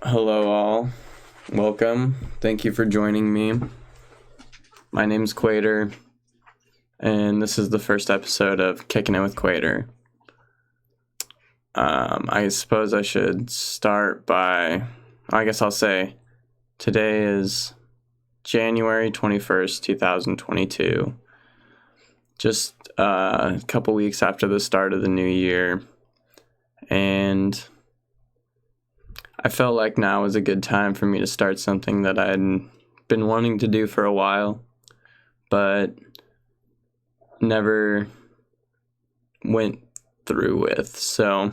Hello, all. Welcome. Thank you for joining me. My name's Kwaydr, and this is the first episode of Kickin with Kwaydr. I suppose I should start by, I guess I'll say, today is January 21st, 2022. Just a couple weeks after the start of the new year, and I felt like now was a good time for me to start something that I had been wanting to do for a while, but never went through with. So,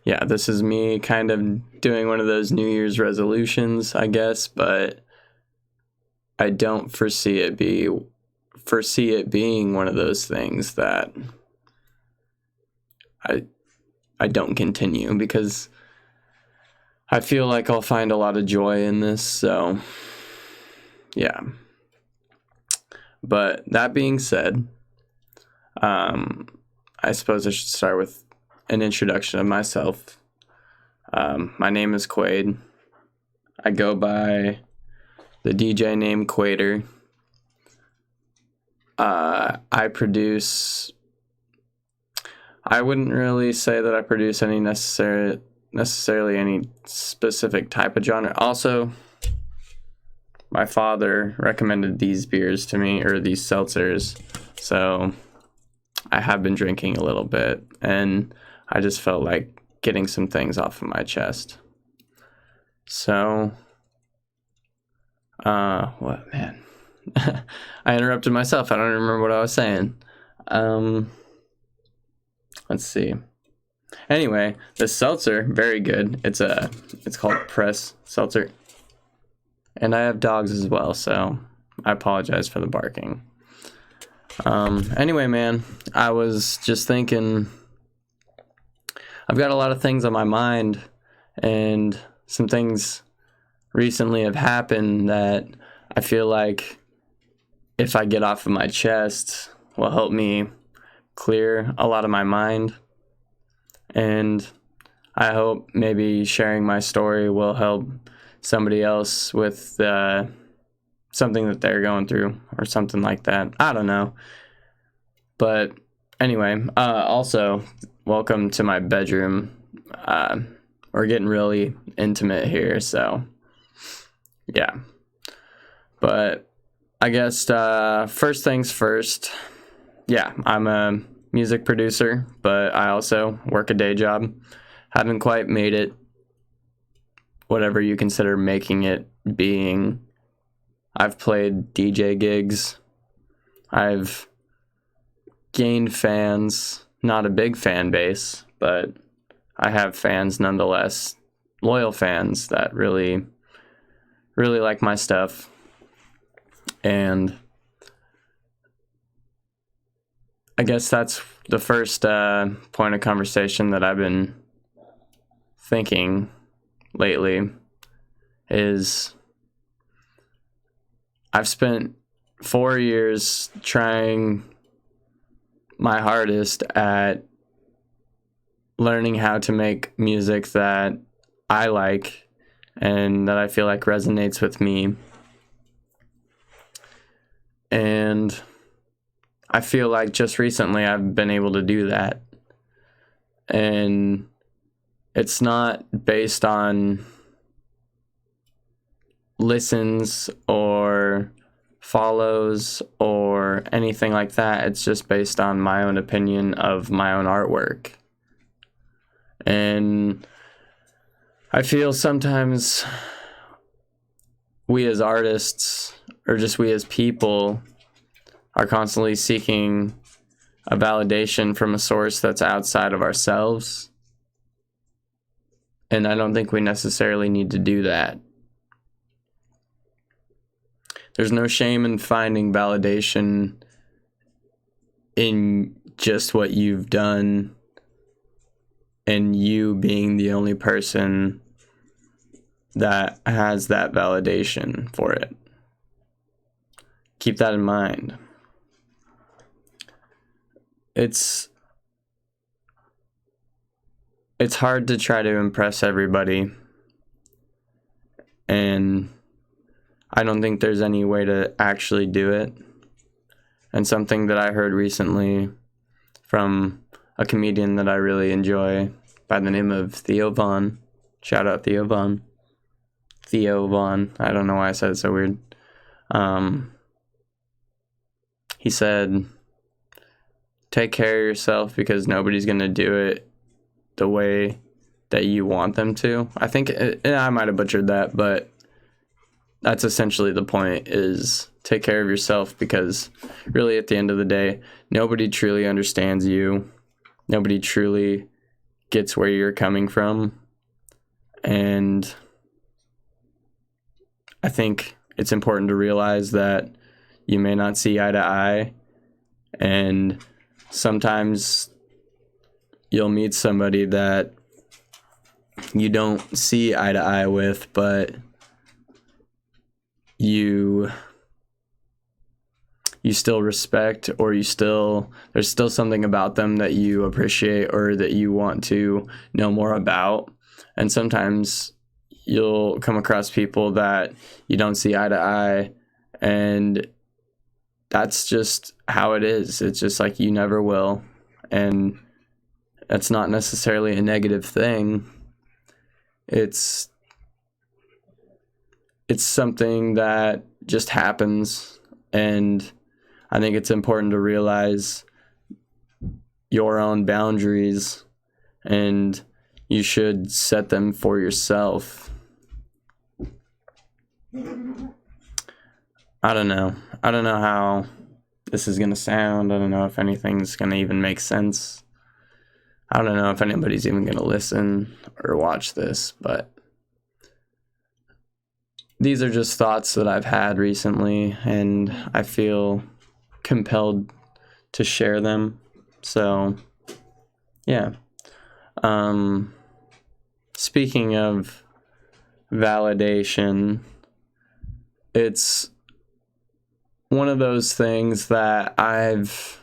yeah, this is me kind of doing one of those New Year's resolutions, I guess, but I don't foresee it being one of those things that I don't continue, because I feel like I'll find a lot of joy in this, so yeah. But that being said, I suppose I should start with an introduction of myself. My name is Kwayd. I go by the DJ name Kwaydr. I wouldn't really say that I produce any necessarily any specific type of genre. Also, my father recommended these beers to me, or these seltzers, so I have been drinking a little bit, and I just felt like getting some things off of my chest. So, what, man? I interrupted myself. I don't remember what I was saying. Let's see. Anyway, this seltzer, very good. It's called Press Seltzer. And I have dogs as well, so I apologize for the barking. Anyway, man, I was just thinking, I've got a lot of things on my mind, and some things recently have happened that I feel like if I get off of my chest will help me clear a lot of my mind. And I hope maybe sharing my story will help somebody else with something that they're going through or something like that. I don't know. But anyway, also, welcome to my bedroom. We're getting really intimate here, so yeah. But I guess first things first, yeah, I'm a music producer, but I also work a day job. Haven't quite made it, whatever you consider making it being. I've played DJ gigs. I've gained fans, not a big fan base, but I have fans nonetheless, loyal fans that really, really like my stuff. And I guess that's the first point of conversation that I've been thinking lately is I've spent 4 years trying my hardest at learning how to make music that I like and that I feel like resonates with me. And I feel like just recently I've been able to do that. And it's not based on listens or follows or anything like that. It's just based on my own opinion of my own artwork. And I feel sometimes we as artists, or just we as people, are constantly seeking a validation from a source that's outside of ourselves. And I don't think we necessarily need to do that. There's no shame in finding validation in just what you've done and you being the only person that has that validation for it. Keep that in mind. It's hard to try to impress everybody, and I don't think there's any way to actually do it. And something that I heard recently from a comedian that I really enjoy by the name of Theo Von. Shout out Theo Von. Theo Von. I don't know why I said it so weird. He said, take care of yourself because nobody's going to do it the way that you want them to. I think, I might have butchered that, but that's essentially the point, is take care of yourself, because really at the end of the day, nobody truly understands you. Nobody truly gets where you're coming from. And I think it's important to realize that you may not see eye to eye, and sometimes you'll meet somebody that you don't see eye to eye with, but you still respect, or there's still something about them that you appreciate or that you want to know more about. And sometimes you'll come across people that you don't see eye to eye, and that's just how it is. It's just like you never will, and that's not necessarily a negative thing. It's something that just happens, and I think it's important to realize your own boundaries, and you should set them for yourself. I don't know how this is going to sound. I don't know if anything's going to even make sense. I don't know if anybody's even going to listen or watch this, but these are just thoughts that I've had recently, and I feel compelled to share them. So, yeah. Speaking of validation, it's one of those things that I've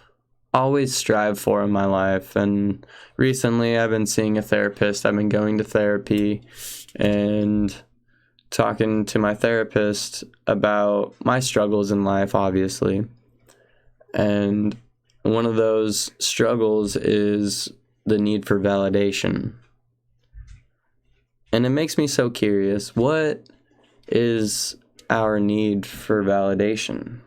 always strived for in my life. And recently I've been seeing a therapist. I've been going to therapy and talking to my therapist about my struggles in life, obviously. And one of those struggles is the need for validation. And it makes me so curious. What is our need for validation?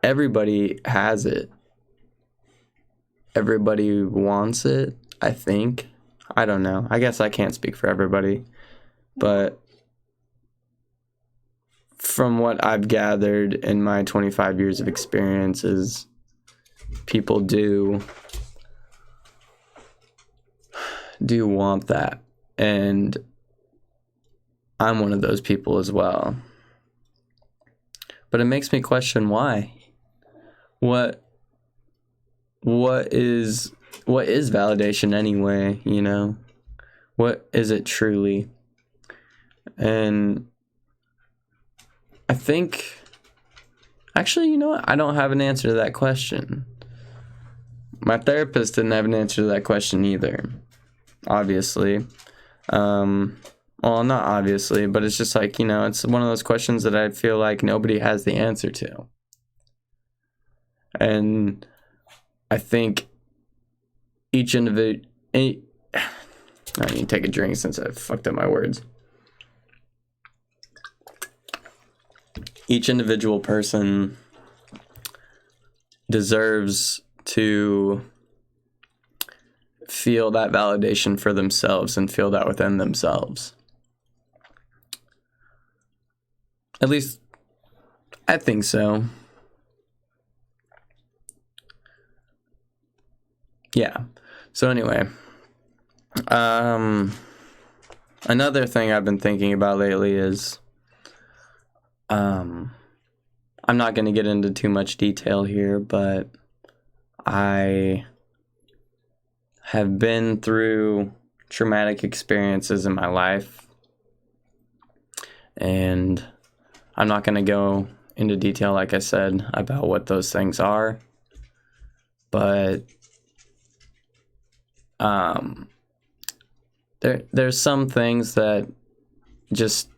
Everybody has it. Everybody wants it, I think. I don't know. I guess I can't speak for everybody. But from what I've gathered in my 25 years of experiences, people do want that. And I'm one of those people as well. But it makes me question why. What is validation anyway, you know? What is it truly? And I think, actually, you know what? I don't have an answer to that question. My therapist didn't have an answer to that question either, obviously. Well, not obviously, but it's just like, you know, it's one of those questions that I feel like nobody has the answer to. And I think each individual... I need to take a drink since I fucked up my words. Each individual person deserves to feel that validation for themselves and feel that within themselves. At least, I think so. Yeah. So anyway, another thing I've been thinking about lately is, I'm not going to get into too much detail here, but I have been through traumatic experiences in my life, and I'm not going to go into detail, like I said, about what those things are, but there's some things that just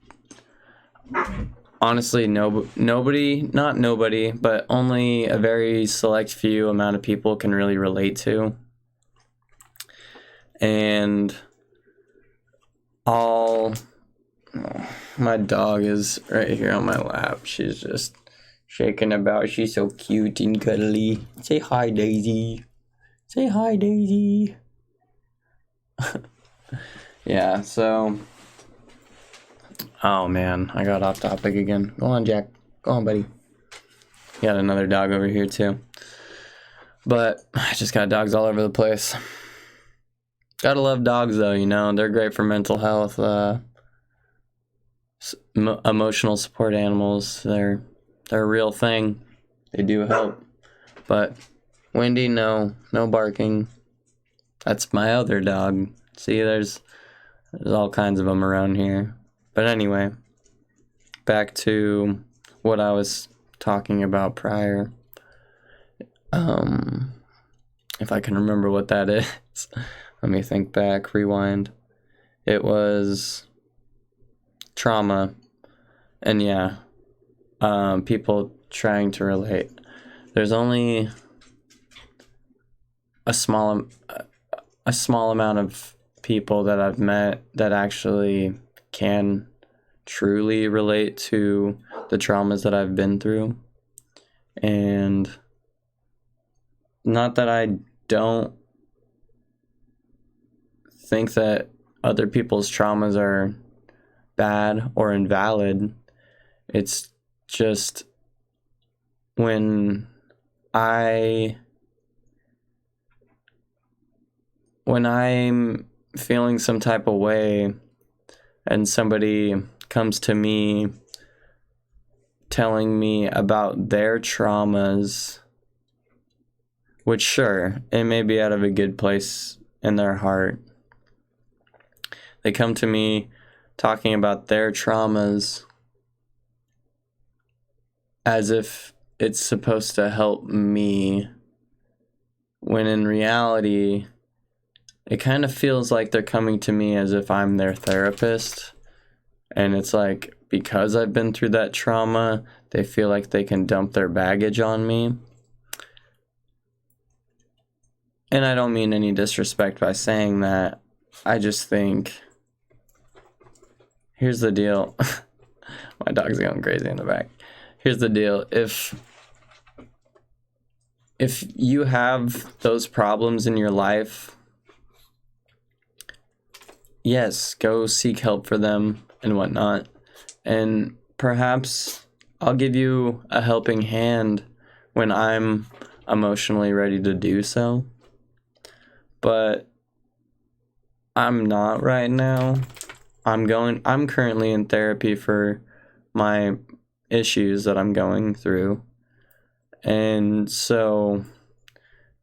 honestly nobody, not nobody, but only a very select few amount of people can really relate to. And my dog is right here on my lap. She's just shaking about. She's so cute and cuddly. Say hi, Daisy. Say hi, Daisy. Yeah, so... Oh, man. I got off topic again. Go on, Jack. Go on, buddy. Got another dog over here, too. But I just got dogs all over the place. Gotta love dogs, though, you know. They're great for mental health. Emotional support animals. They're a real thing. They do help. But Wendy, no barking. That's my other dog. See, there's all kinds of them around here. But anyway, back to what I was talking about prior. If I can remember what that is. Let me think back, rewind. It was trauma. And yeah, people trying to relate. There's only a small amount of people that I've met that actually can truly relate to the traumas that I've been through. And not that I don't think that other people's traumas are bad or invalid. It's just when I'm feeling some type of way and somebody comes to me telling me about their traumas, which sure, it may be out of a good place in their heart. They come to me talking about their traumas as if it's supposed to help me, when in reality, it kind of feels like they're coming to me as if I'm their therapist. And it's like, because I've been through that trauma, they feel like they can dump their baggage on me. And I don't mean any disrespect by saying that. I just think, here's the deal. My dog's going crazy in the back. Here's the deal. If you have those problems in your life, yes, go seek help for them and whatnot. And perhaps I'll give you a helping hand when I'm emotionally ready to do so. But I'm not right now. I'm currently in therapy for my issues that I'm going through. And so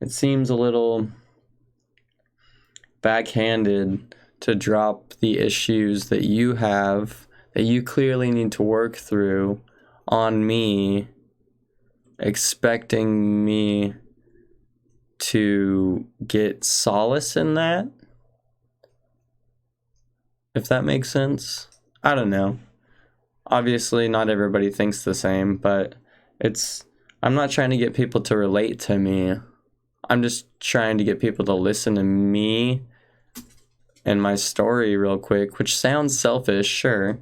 it seems a little backhanded to drop the issues that you have, that you clearly need to work through, on me, expecting me to get solace in that. If that makes sense. I don't know. Obviously, not everybody thinks the same, but I'm not trying to get people to relate to me. I'm just trying to get people to listen to me and my story real quick, which sounds selfish, sure.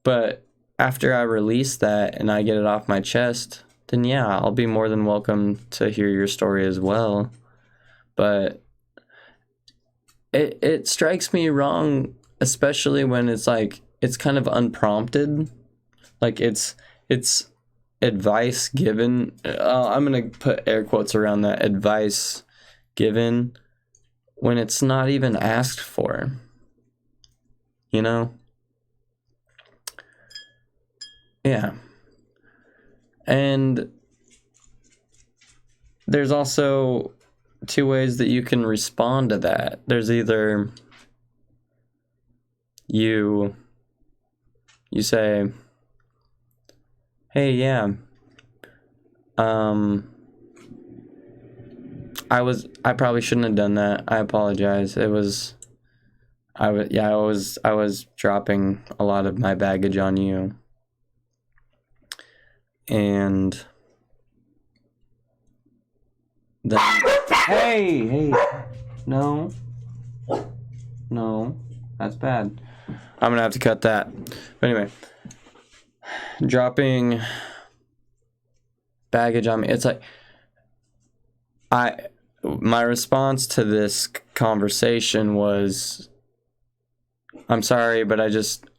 But after I release that and I get it off my chest, then yeah, I'll be more than welcome to hear your story as well. But it strikes me wrong, especially when it's like, it's kind of unprompted. Like it's advice given. I'm going to put air quotes around that, advice given, when it's not even asked for. You know? Yeah. And there's also two ways that you can respond to that. There's either you say, hey, yeah, I probably shouldn't have done that. I apologize. I was dropping a lot of my baggage on you. And then, hey, no, that's bad. I'm gonna have to cut that. But anyway, dropping baggage on me. It's like my response to this conversation was, I'm sorry, but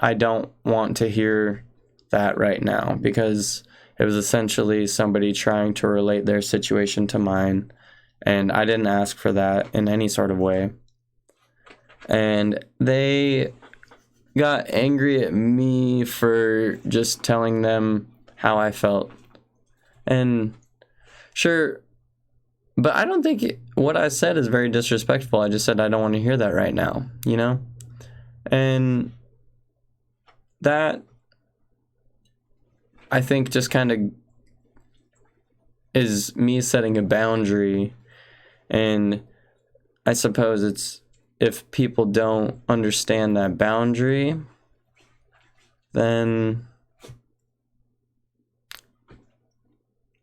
I don't want to hear that right now, because it was essentially somebody trying to relate their situation to mine, and I didn't ask for that in any sort of way. And they got angry at me for just telling them how I felt. And sure, but I don't think what I said is very disrespectful. I just said I don't want to hear that right now, you know? And that, I think, just kind of is me setting a boundary. And I suppose it's, if people don't understand that boundary, then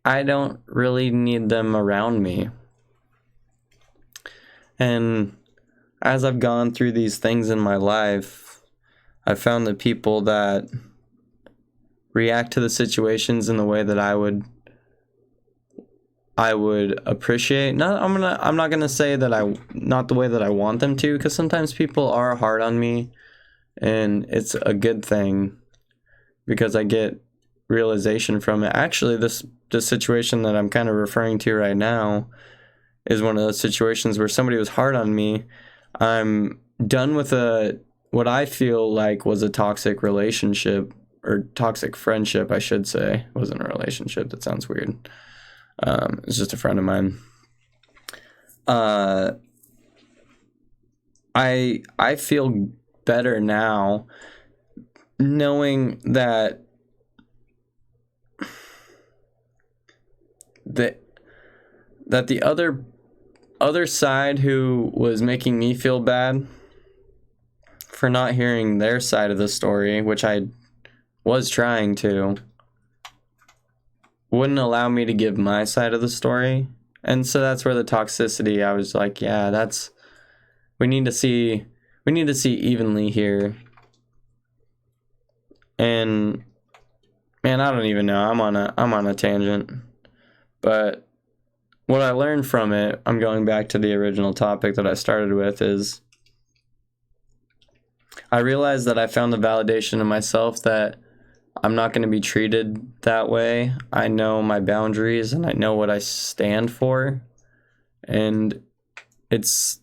I don't really need them around me. And as I've gone through these things in my life, I've found that people that react to the situations in the way that I would appreciate. I'm not gonna say that not the way that I want them to, because sometimes people are hard on me, and it's a good thing because I get realization from it. Actually, this situation that I'm kind of referring to right now is one of those situations where somebody was hard on me. I'm done with what I feel like was a toxic relationship, or toxic friendship, I should say. It wasn't a relationship. That sounds weird. It's just a friend of mine. I feel better now knowing that the other side, who was making me feel bad for not hearing their side of the story, which I was trying to, wouldn't allow me to give my side of the story. And so that's where the toxicity, I was like, yeah, we need to see evenly here. And man, I don't even know. I'm on a tangent. But what I learned from it, I'm going back to the original topic that I started with, is I realized that I found the validation in myself that I'm not going to be treated that way. I know my boundaries and I know what I stand for. And it's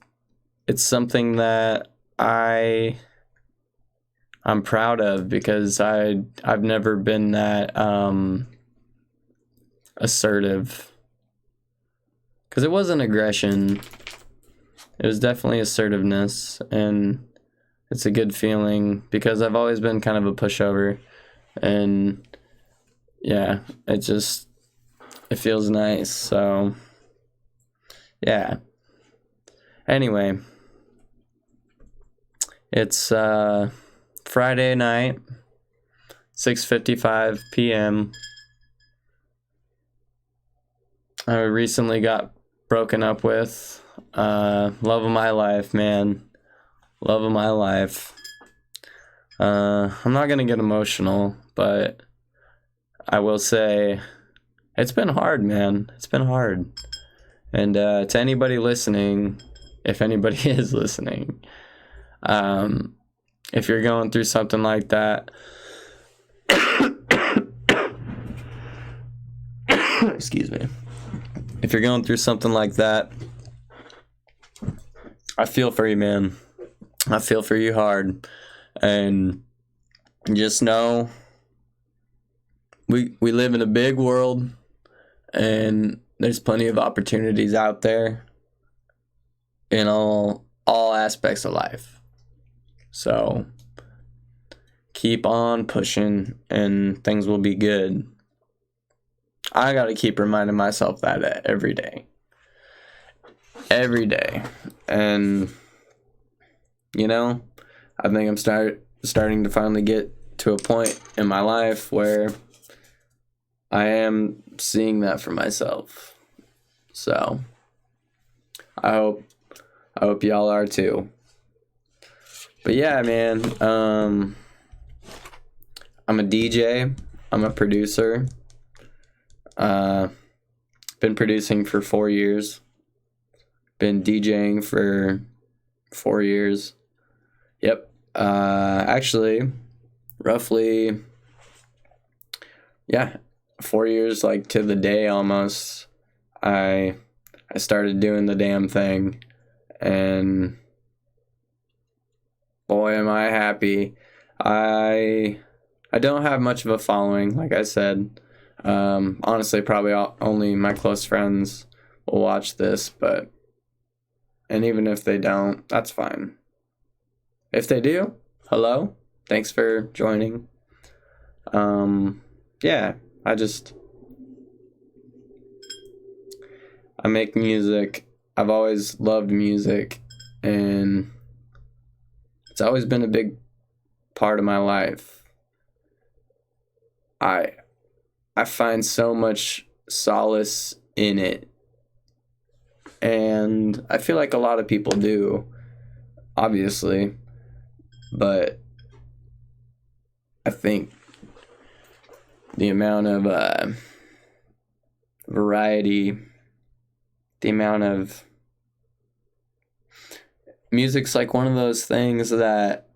something that I'm proud of, because I've never been that assertive. Because it wasn't aggression. It was definitely assertiveness, and it's a good feeling because I've always been kind of a pushover. And yeah, it feels nice. So yeah. Anyway, it's Friday night, 6:55 p.m. I recently got broken up with. Love of my life, man. Love of my life. I'm not gonna get emotional, but I will say it's been hard, man. It's been hard. And to anybody listening, if anybody is listening, if you're going through something like that, excuse me. If you're going through something like that, I feel for you, man. I feel for you hard. And just know we live in a big world, and there's plenty of opportunities out there in all aspects of life. So keep on pushing and things will be good. I got to keep reminding myself that every day. Every day. And you know, I think I'm starting to finally get to a point in my life where I am seeing that for myself. So I hope y'all are too. But yeah, man, I'm a DJ. I'm a producer. Been producing for 4 years. Been DJing for 4 years. Yep. Actually, roughly, yeah, 4 years, like to the day almost. I started doing the damn thing, and boy, am I happy. I don't have much of a following, like I said. Honestly, probably only my close friends will watch this, and even if they don't, that's fine. If they do, hello, thanks for joining. Yeah, I make music. I've always loved music, and it's always been a big part of my life. I find so much solace in it, and I feel like a lot of people do, obviously, but I think the amount of variety, the amount of music's like one of those things that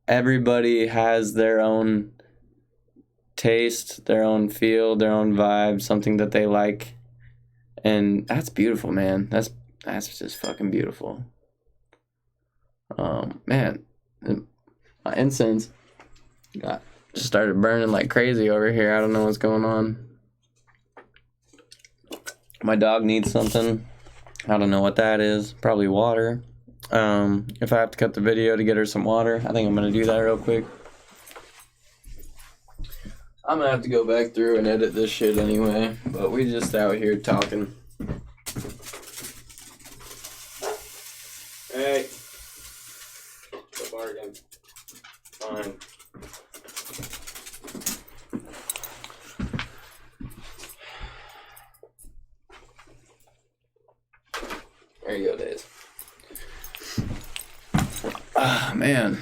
everybody has their own taste, their own feel, their own vibe, something that they like, and that's beautiful, man. That's just fucking beautiful. Man, my incense just started burning like crazy over here. I don't know what's going on. My dog needs something. I don't know what that is. Probably water. If I have to cut the video to get her some water, I think I'm gonna do that real quick. I'm gonna have to go back through and edit this shit anyway, but we just out here talking. Hey. The bargain. Fine. There you go, Days. Ah, man.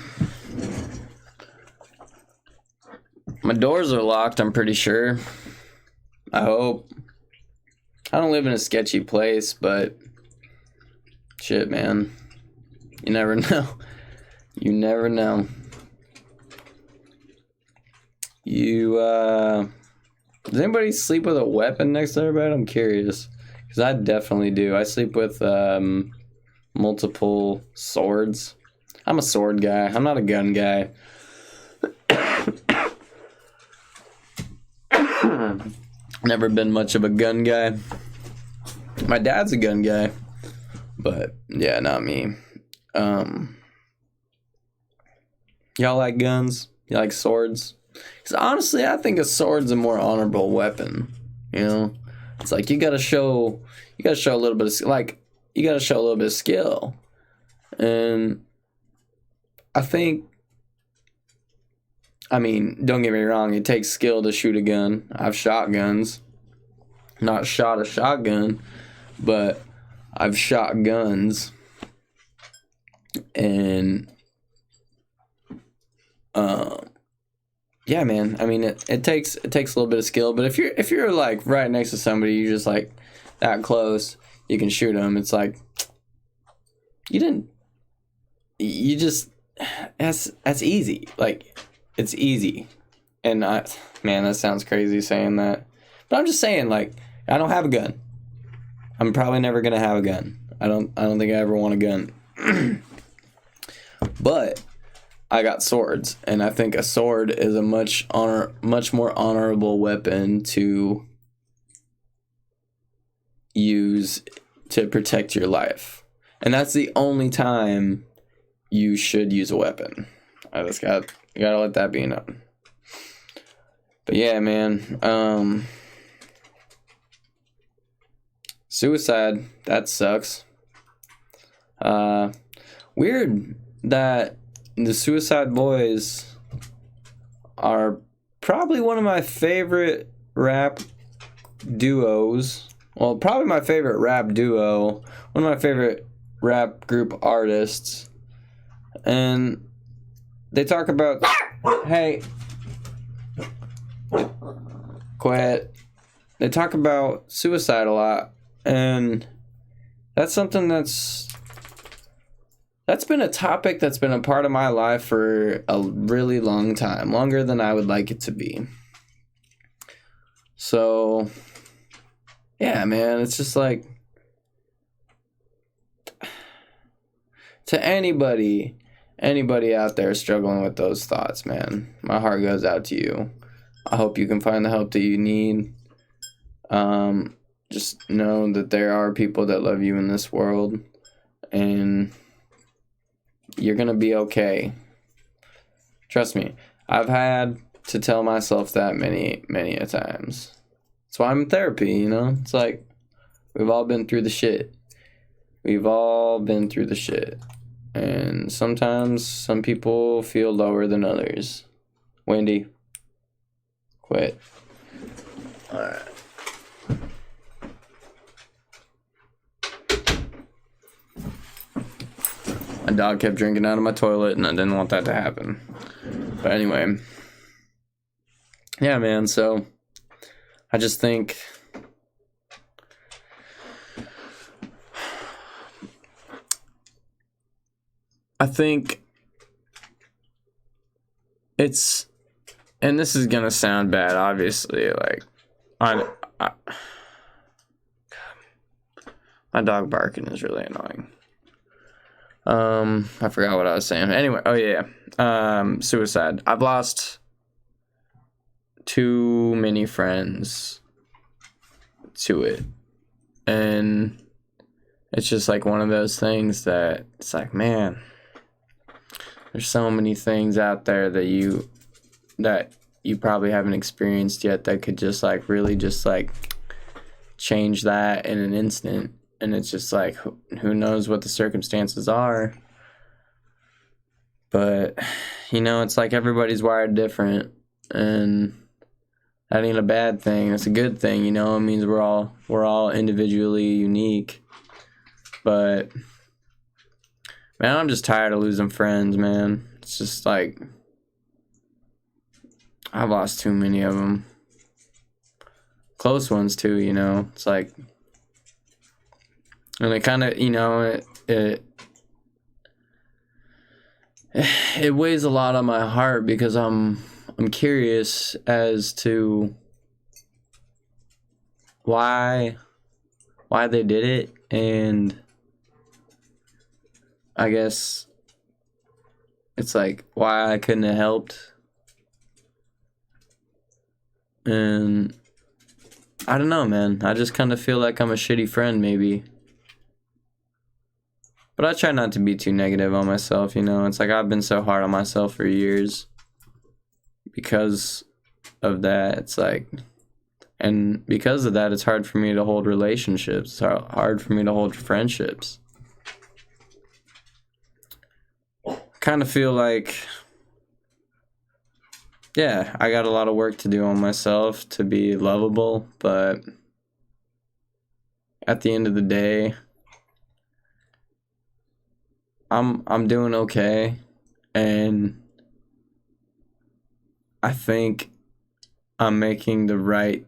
My doors are locked, I'm pretty sure. I hope. I don't live in a sketchy place, but shit, man. You never know. You never know. Does anybody sleep with a weapon next to their bed? I'm curious. Because I definitely do. I sleep with multiple swords. I'm a sword guy. I'm not a gun guy. Never been much of a gun guy. My dad's a gun guy, but yeah, not me. Y'all like guns? You like swords? Because honestly, I think a sword's a more honorable weapon. You know, it's like you gotta show a little bit of you gotta show a little bit of skill, and I think. I mean, don't get me wrong, it takes skill to shoot a gun. I've shot guns. Not shot a shotgun, but I've shot guns. And yeah, man. I mean, it takes a little bit of skill, but if you're like right next to somebody, you're just like that close, you can shoot them. It's like that's easy. Like, it's easy. And man, that sounds crazy saying that. But I'm just saying, like, I don't have a gun. I'm probably never gonna have a gun. I don't think I ever want a gun. But I got swords, and I think a sword is a much more honorable weapon to use to protect your life. And that's the only time you should use a weapon. I just gotta let that be known. But yeah, man. Suicide, that sucks. Weird that the Suicide Boys are probably one of my favorite rap duos. Well, probably my favorite rap duo. One of my favorite rap group artists. And they talk about... Hey. Quiet. They talk about suicide a lot. And that's something that's been a topic that's been a part of my life for a really long time. Longer than I would like it to be. So, yeah, man, it's just like, to anybody out there struggling with those thoughts, man, my heart goes out to you. I hope you can find the help that you need. Just know that there are people that love you in this world, and you're gonna be okay. Trust me, I've had to tell myself that many a times. That's why I'm in therapy, you know? It's like, we've all been through the shit. And sometimes some people feel lower than others. Wendy, quit. Alright. My dog kept drinking out of my toilet, and I didn't want that to happen. But anyway. Yeah, man, so I just think it's, and this is gonna sound bad, obviously, like, I my dog barking is really annoying. I forgot what I was saying. Anyway, oh yeah, suicide. I've lost too many friends to it, and it's just like one of those things that it's like, man, there's so many things out there that you probably haven't experienced yet that could just like really just like change that in an instant. And it's just like, who knows what the circumstances are. But, you know, it's like everybody's wired different. And that ain't a bad thing. It's a good thing, you know. It means we're all individually unique. But, man, I'm just tired of losing friends, man. It's just like, I've lost too many of them. Close ones, too, you know. It's like... And it kind of, you know, it weighs a lot on my heart because I'm curious as to why they did it, and I guess it's like why I couldn't have helped. And I don't know, man. I just kind of feel like I'm a shitty friend, maybe. But I try not to be too negative on myself, you know? It's like I've been so hard on myself for years because of that. It's like, and because of that, it's hard for me to hold relationships. It's hard for me to hold friendships. Kind of feel like, yeah, I got a lot of work to do on myself to be lovable, but at the end of the day, I'm doing okay, and I think I'm taking the right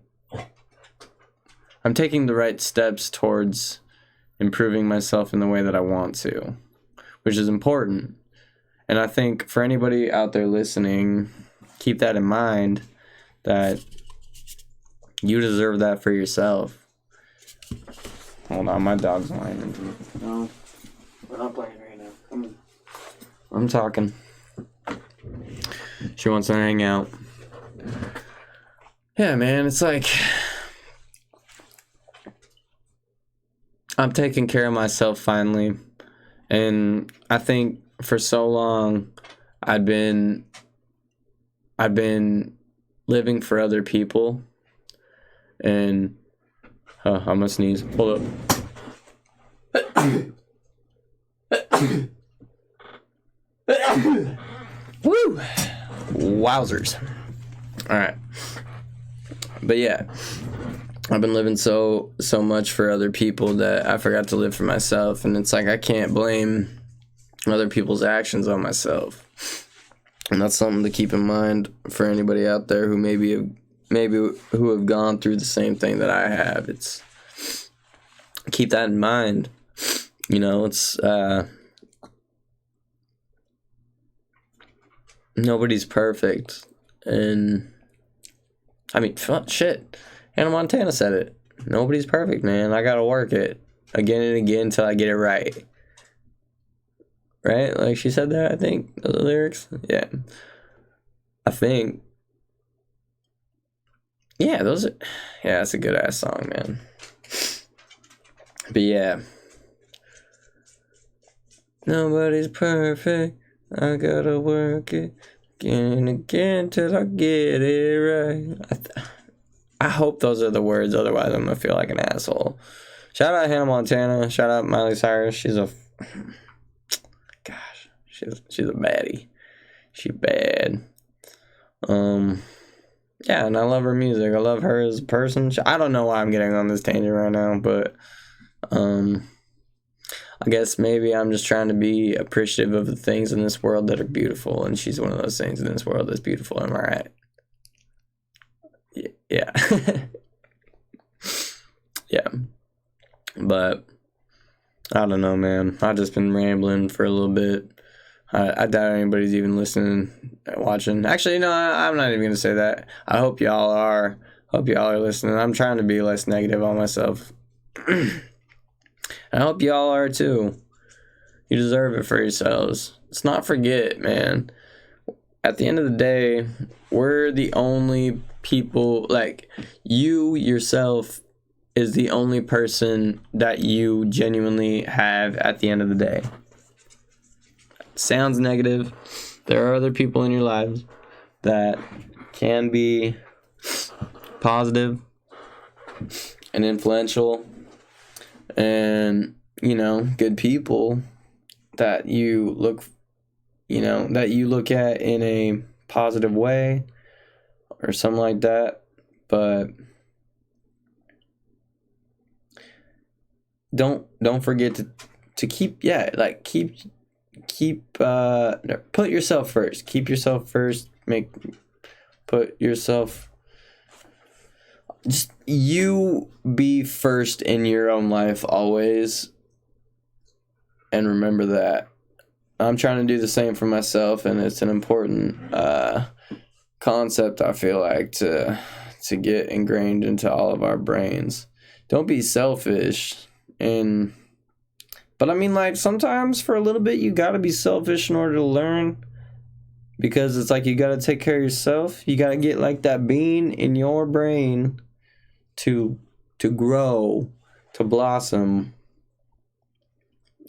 steps towards improving myself in the way that I want to, which is important. And I think for anybody out there listening, keep that in mind, that you deserve that for yourself. Hold on, my dog's whining. No, we're not playing right now. Come on. I'm talking. She wants to hang out. Yeah, man, it's like I'm taking care of myself finally. And I think for so long I've been living for other people. And I'm gonna sneeze. Hold up. Woo! Wowzers. Alright. But yeah, I've been living so much for other people that I forgot to live for myself, and it's like I can't blame other people's actions on myself. And that's something to keep in mind for anybody out there who maybe who have gone through the same thing that I have. It's keep that in mind. You know, it's nobody's perfect, and I mean, shit. Hannah Montana said it. Nobody's perfect, man. I gotta work it again and again until I get it right. Right? Like she said that, I think. The lyrics? Yeah. I think. Yeah, that's a good ass song, man. But yeah. Nobody's perfect. I gotta work it again and again till I get it right. I hope those are the words, otherwise I'm gonna feel like an asshole. Shout out Hannah Montana. Shout out Miley Cyrus. She's a baddie. She bad. Yeah, and I love her music. I love her as a person. I don't know why I'm getting on this tangent right now, but I guess maybe I'm just trying to be appreciative of the things in this world that are beautiful, and she's one of those things in this world that's beautiful. Am I right? Yeah. Yeah. But I don't know, man. I've just been rambling for a little bit. I doubt anybody's even listening, watching. Actually, no, I'm not even going to say that. I hope y'all are. Hope y'all are listening. I'm trying to be less negative on myself. I hope y'all are too. You deserve it for yourselves. Let's not forget, man. At the end of the day, we're the only people, like, you yourself is the only person that you genuinely have at the end of the day. Sounds negative. There are other people in your lives that can be positive and influential and, you know, good people that you look at in a positive way or something like that. But don't forget to keep put yourself first. Keep yourself first. Just you be first in your own life always, and remember that. I'm trying to do the same for myself, and it's an important concept, I feel like, to get ingrained into all of our brains. Don't be selfish. But I mean, like, sometimes for a little bit you gotta be selfish in order to learn, because it's like you gotta take care of yourself. You gotta get like that bean in your brain to grow, to blossom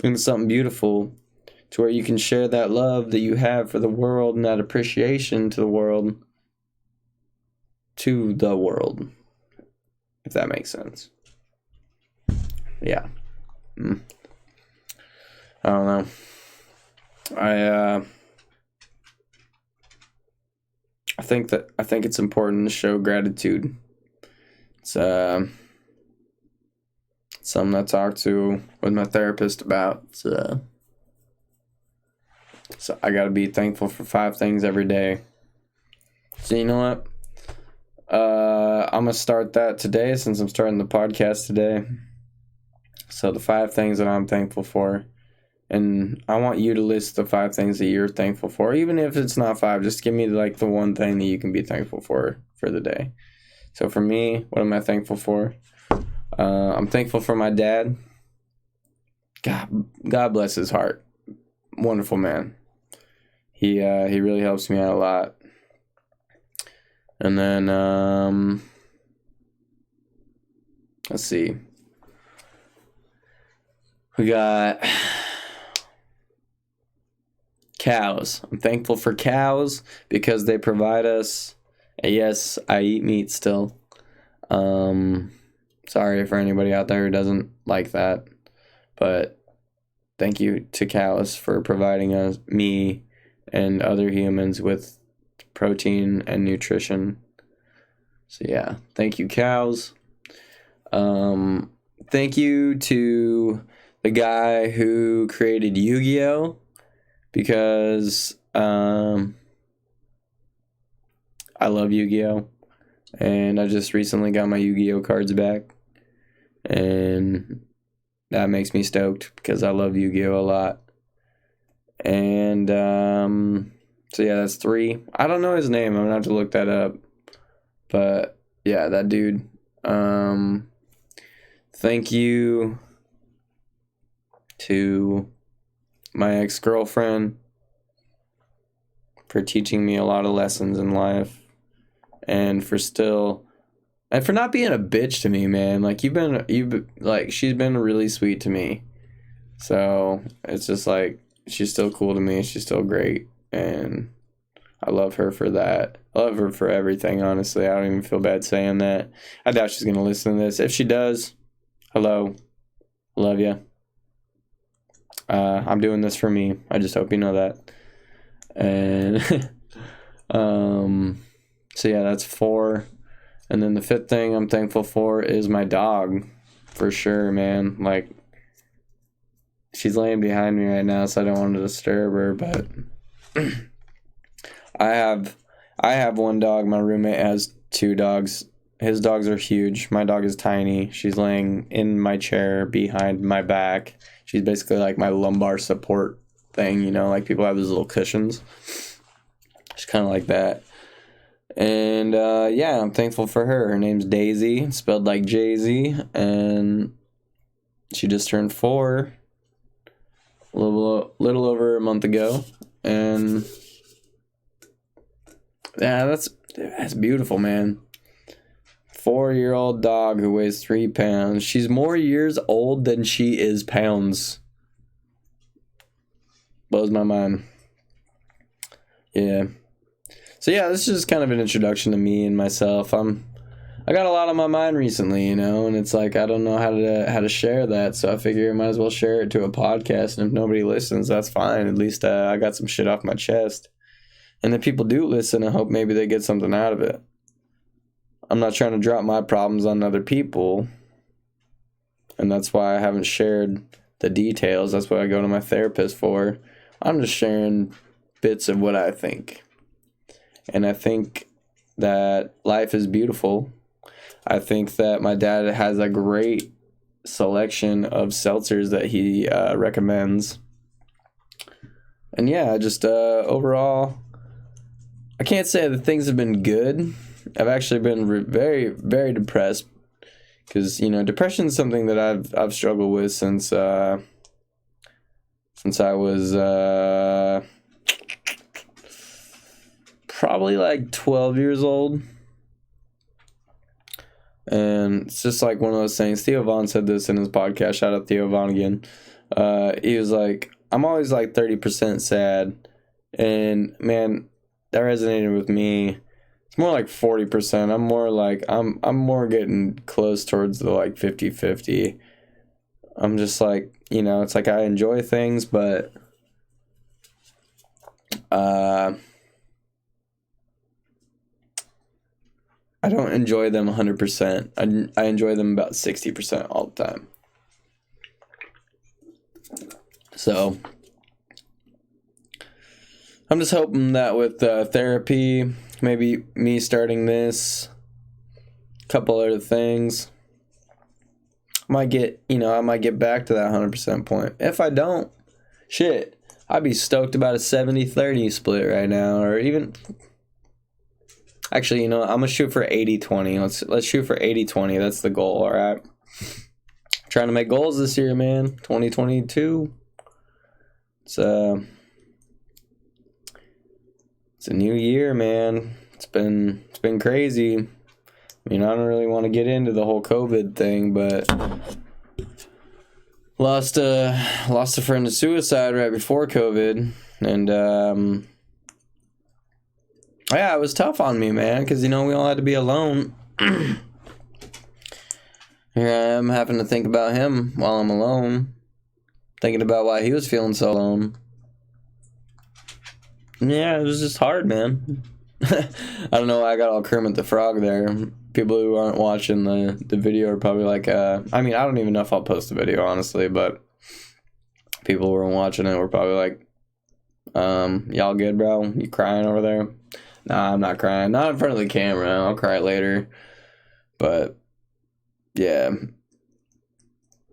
into something beautiful, to where you can share that love that you have for the world and that appreciation to the world, if that makes sense. Yeah. I don't know. I think it's important to show gratitude. It's something I talked with my therapist about. So I gotta be thankful for 5 things every day. So you know what? I'm gonna start that today, since I'm starting the podcast today. So the 5 things that I'm thankful for. And I want you to list the 5 things that you're thankful for. Even if it's not 5, just give me like the one thing that you can be thankful for the day. So for me, what am I thankful for? I'm thankful for my dad. God bless his heart. Wonderful man. He really helps me out a lot. And then let's see. We got cows. I'm thankful for cows because they provide us. Yes, I eat meat still. Sorry for anybody out there who doesn't like that, but thank you to cows for providing me and other humans with protein and nutrition. So yeah, thank you, cows. Thank you to the guy who created Yu-Gi-Oh! Because I love Yu-Gi-Oh! And I just recently got my Yu-Gi-Oh! Cards back. And that makes me stoked because I love Yu-Gi-Oh! A lot. And so yeah, that's 3. I don't know his name. I'm gonna have to look that up. But yeah, that dude. Thank you to my ex-girlfriend for teaching me a lot of lessons in life, and for not being a bitch to me, man. Like she's been really sweet to me. So it's just like, she's still cool to me. She's still great. And I love her for that. I love her for everything, honestly. I don't even feel bad saying that. I doubt she's going to listen to this. If she does, hello. Love you. I'm doing this for me. I just hope you know that. And so yeah, that's 4. And then the 5th thing I'm thankful for is my dog. For sure, man. Like, she's laying behind me right now, so I don't want to disturb her, but I have one dog. My roommate has 2 dogs. His dogs are huge. My dog is tiny. She's laying in my chair behind my back. She's basically like my lumbar support thing, you know, like people have those little cushions. She's kind of like that. And yeah, I'm thankful for her. Her name's Daisy, spelled like Jay-Z, and she just turned 4 a little over a month ago. And yeah, that's beautiful, man. 4-year-old dog who weighs 3 pounds. She's more years old than she is pounds. Blows my mind. Yeah. So yeah, this is just kind of an introduction to me and myself. I got a lot on my mind recently, you know, and it's like I don't know how to share that, so I figure I might as well share it to a podcast. And if nobody listens, that's fine. At least I got some shit off my chest. And if people do listen, I hope maybe they get something out of it. I'm not trying to drop my problems on other people, and that's why I haven't shared the details. That's what I go to my therapist for. I'm just sharing bits of what I think. And I think that life is beautiful. I think that my dad has a great selection of seltzers that he recommends. And yeah, just overall, I can't say that things have been good. I've actually been very, very depressed because, you know, depression is something that I've struggled with since I was probably like 12 years old. And it's just like one of those things. Theo Vaughn said this in his podcast. Shout out Theo Vaughn again. He was like, I'm always like 30% sad. And man, that resonated with me. It's more like 40%. I'm more like, I'm more getting close towards the like 50-50. I'm just like, you know, it's like I enjoy things, but I don't enjoy them 100%. I enjoy them about 60% all the time. So I'm just hoping that with therapy, maybe me starting this, a couple other things, I might get back to that 100% point. If I don't, shit, I'd be stoked about a 70-30 split right now, or even, actually, you know, I'm gonna shoot for 80-20. Let's shoot for 80-20. That's the goal. All right. Trying to make goals this year, man. 2022. It's a new year, man. It's been crazy. I mean, I don't really want to get into the whole COVID thing, but lost a friend to suicide right before COVID, and yeah, it was tough on me, man, because, you know, we all had to be alone. Here I am having to think about him while I'm alone, thinking about why he was feeling so alone. Yeah, it was just hard, man. I don't know why I got all Kermit the Frog there. People who aren't watching the video are probably like, I mean, I don't even know if I'll post the video, honestly, but people who weren't watching it were probably like, y'all good, bro? You crying over there? Nah, I'm not crying. Not in front of the camera. I'll cry later. But, yeah.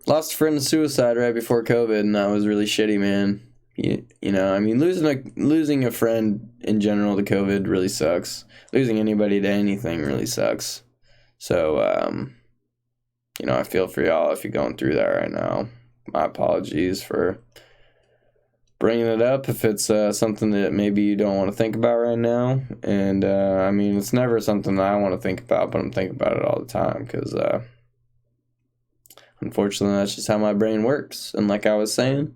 Lost a friend to suicide right before COVID, and that was really shitty, man. You know, I mean, losing a friend in general to COVID really sucks. Losing anybody to anything really sucks. So, you know, I feel for y'all if you're going through that right now. My apologies for bringing it up if it's something that maybe you don't want to think about right now. And, I mean, it's never something that I want to think about, but I'm thinking about it all the time because, unfortunately, that's just how my brain works. And like I was saying,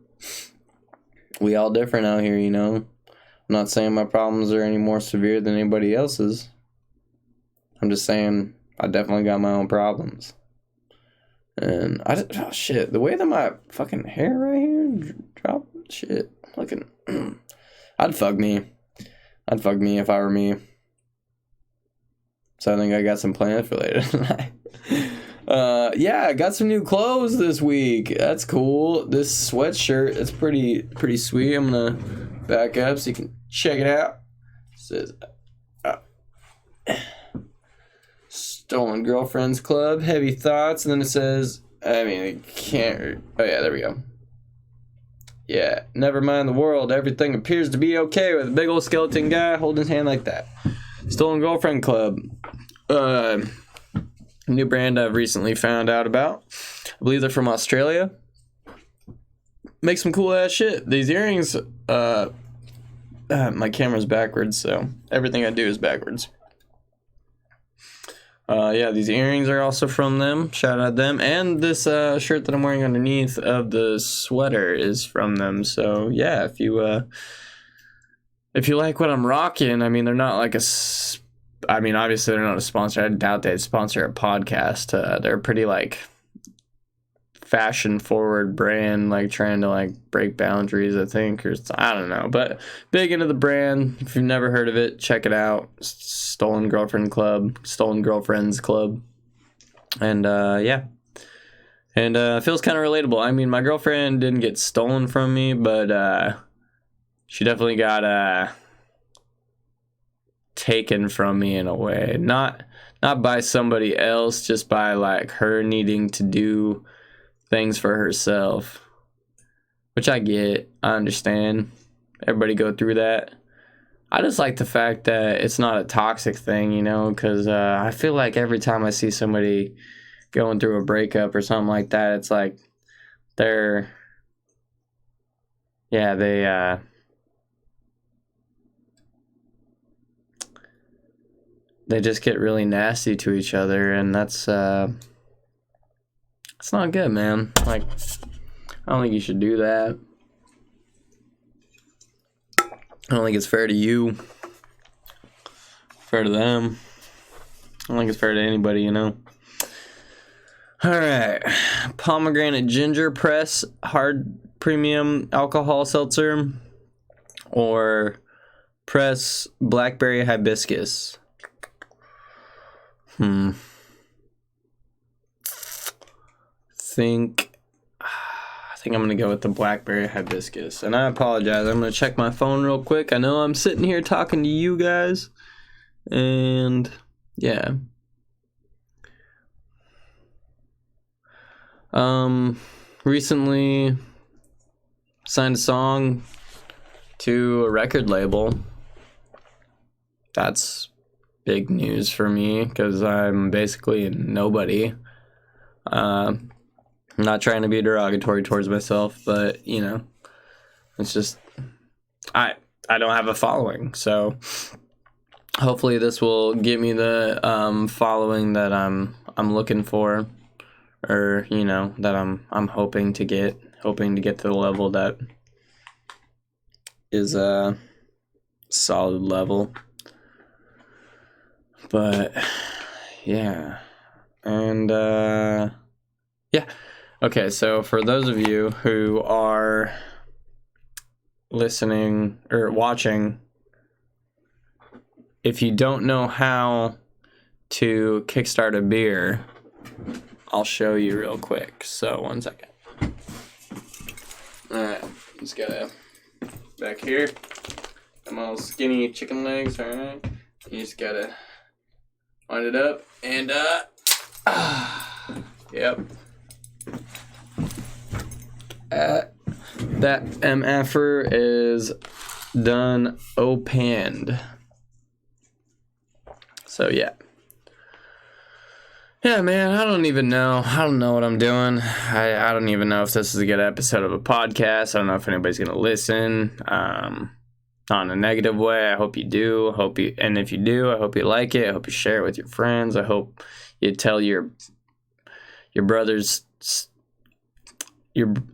we all different out here, you know. I'm not saying my problems are any more severe than anybody else's. I'm just saying I definitely got my own problems. And oh shit, the way that my fucking hair right here dropped, shit, looking, I'd fuck me if I were me. So I think I got some plans for later tonight. Yeah, I got some new clothes this week. That's cool. This sweatshirt, it's pretty sweet. I'm gonna back up so you can check it out. It says Stolen Girlfriends Club, Heavy Thoughts, and then it says, I mean, it can't, oh yeah, there we go. Yeah, never mind the world, everything appears to be okay, with a big old skeleton guy holding his hand like that. Stolen Girlfriend Club. New brand I've recently found out about. I believe they're from Australia. Make some cool ass shit. These earrings, my camera's backwards, so everything I do is backwards. Yeah, these earrings are also from them. Shout out them. And this shirt that I'm wearing underneath of the sweater is from them. So yeah, if you like what I'm rocking, I mean, they're not like I mean, obviously they're not a sponsor. I doubt they'd sponsor a podcast. They're a pretty like fashion forward brand, like trying to like break boundaries, I think, or I don't know. But big into the brand. If you've never heard of it, check it out. Stolen Girlfriends Club. And yeah. And it feels kind of relatable. I mean, my girlfriend didn't get stolen from me, but she definitely got taken from me in a way. Not by somebody else, just by like her needing to do things for herself, which I get. I understand. Everybody go through that. I just like the fact that it's not a toxic thing, you know, because I feel like every time I see somebody going through a breakup or something like that, it's like they just get really nasty to each other, and that's it's not good, man. Like, I don't think you should do that. I don't think it's fair to you. Fair to them. I don't think it's fair to anybody, you know. Alright. Pomegranate ginger press hard premium alcohol seltzer, or press blackberry hibiscus. I think I'm gonna go with the blackberry hibiscus, and I apologize. I'm gonna check my phone real quick. I know I'm sitting here talking to you guys, and yeah. Recently signed a song to a record label. That's big news for me because I'm basically nobody. I'm not trying to be derogatory towards myself, but you know, it's just I don't have a following, so hopefully this will give me the following that I'm looking for, or you know, that I'm hoping to get to the level that is a solid level. But yeah, and yeah. Okay, so for those of you who are listening or watching if you don't know how to kickstart a beer, I'll show you real quick. So 1 second. Alright, just gotta back here. I'm all skinny chicken legs, alright. You just gotta wind it up and yep. That MFer is done opened. So yeah. Yeah, man, I don't know what I'm doing. I don't even know if this is a good episode of a podcast. I don't know if anybody's going to listen. Not in a negative way. I hope you do. And if you do, I hope you like it. I hope you share it with your friends. I hope you tell your brother's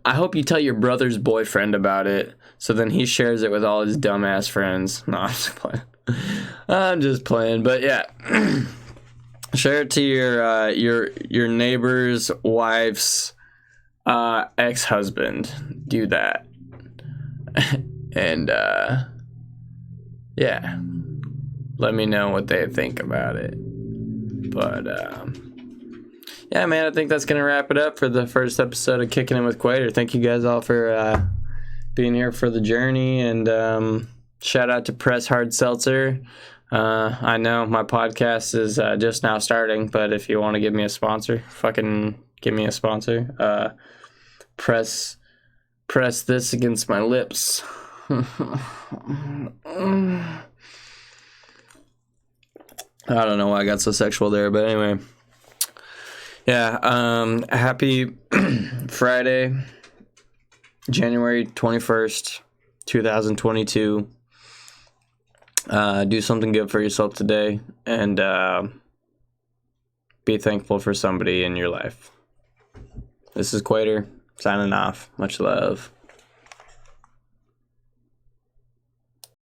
I hope you tell your brother's boyfriend about it, so then he shares it with all his dumbass friends. No, I'm just playing. I'm just playing, but yeah. Share it to your neighbor's wife's ex-husband. Do that. And yeah. Let me know what they think about it. But yeah, man, I think that's going to wrap it up for the first episode of Kickin' with Kwaydr. Thank you guys all for being here for the journey, and shout out to Press Hard Seltzer. I know my podcast is just now starting, but if you want to give me a sponsor, fucking give me a sponsor. Press this against my lips. I don't know why I got so sexual there, but anyway. Yeah, happy Friday, January 21st, 2022. Do something good for yourself today, and be thankful for somebody in your life. This is Kwaydr, signing off. Much love.